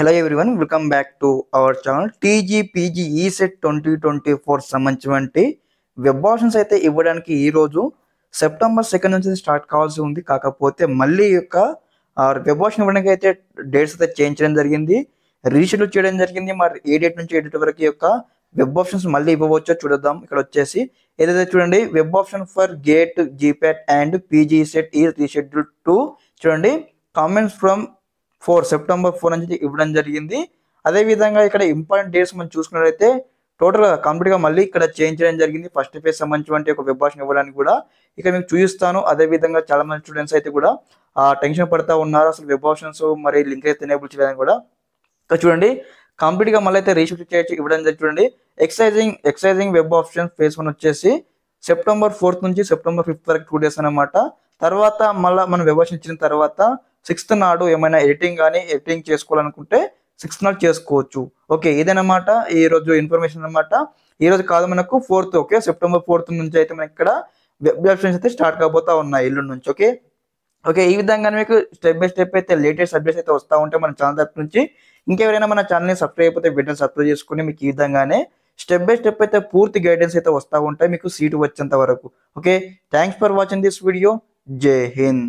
Hello everyone, welcome back to our channel. TGPG ECET 2024 సంబంధించినటువంటి web options అయితే ఇవ్వడానికి ఈరోజు సెప్టెంబర్ 2 నుంచి స్టార్ట్ కావాల్సి ఉంది. కాకపోతే మళ్ళీ యొక్క వెబ్ ఆప్షన్ ఇవ్వడానికి అయితే డేట్స్ అయితే చేంజ్ చేయడం జరిగింది, రీషెడ్యూల్ చేయడం జరిగింది. మరి ఏ డేట్ నుంచి ఏ డేట్ వరకు యొక్క వెబ్ ఆప్షన్స్ మళ్ళీ ఇవ్వవచ్చో చూద్దాం. ఇక్కడ వచ్చేసి ఏదైతే చూడండి, web option for gate, GPAT and PG set ఈ రీషెడ్యూల్ టు చూడండి కామెంట్స్ ఫ్రమ్ సెప్టెంబర్ 4 నుంచి ఇవ్వడం జరిగింది. అదేవిధంగా ఇక్కడ ఇంపార్టెంట్ డేట్స్ మనం చూసుకున్నట్లయితే టోటల్గా కంప్లీట్గా మళ్ళీ ఇక్కడ చేంజ్ చేయడం జరిగింది. ఫస్ట్ ఫేజ్ సంబంధించి ఒక వెబ్ ఆప్షన్ ఇవ్వడానికి కూడా ఇక్కడ మీకు చూపిస్తాను. అదేవిధంగా చాలా మంది స్టూడెంట్స్ అయితే కూడా టెన్షన్ పడుతూ ఉన్నారు, అసలు వెబ్ ఆప్షన్స్ మరి లింక్ అయితే ఎనేబుల్ చేయడానికి కూడా. ఇక్కడ చూడండి కంప్లీట్గా మళ్ళీ అయితే రీషెడ్యూల్ చేయొచ్చు ఇవ్వడం జరిగింది. చూడండి ఎక్సైజింగ్ వెబ్ ఆప్షన్ ఫేజ్ 1 వచ్చేసి సెప్టెంబర్ 4 నుంచి సెప్టెంబర్ 5 వరకు 2 days అనమాట. తర్వాత మళ్ళీ మనం వెబ్ ఆప్షన్ ఇచ్చిన తర్వాత 6th నాడు ఏమైనా ఎడిటింగ్ చేసుకోవాలనుకుంటే 6th నాడు చేసుకోవచ్చు. ఓకే, ఇదేనమాట ఈ రోజు ఇన్ఫర్మేషన్ అనమాట. ఈ రోజు కాదు, మనకు 4th. ఓకే, సెప్టెంబర్ 4 నుంచి అయితే మనకి ఇక్కడ వెబ్ ఆప్షన్స్ అయితే స్టార్ట్ కాబోతా ఉన్నాయి ఎల్లుండి నుంచి. ఓకే, ఈ విధంగా మీకు స్టెప్ బై స్టెప్ అయితే లేటెస్ట్ అప్డేట్స్ అయితే వస్తూ ఉంటాయి మన ఛానల్ తరపు నుంచి. ఇంకెవరైనా మన ఛానల్ని సబ్స్క్రైబ్ అయిపోతే వెంటనే సబ్స్క్రైబ్ చేసుకుని మీకు ఈ విధంగానే స్టెప్ బై స్టెప్ అయితే పూర్తి గైడెన్స్ అయితే వస్తూ ఉంటాయి మీకు సీటు వచ్చేంత వరకు. Okay, thanks for watching this video. జై హింద్.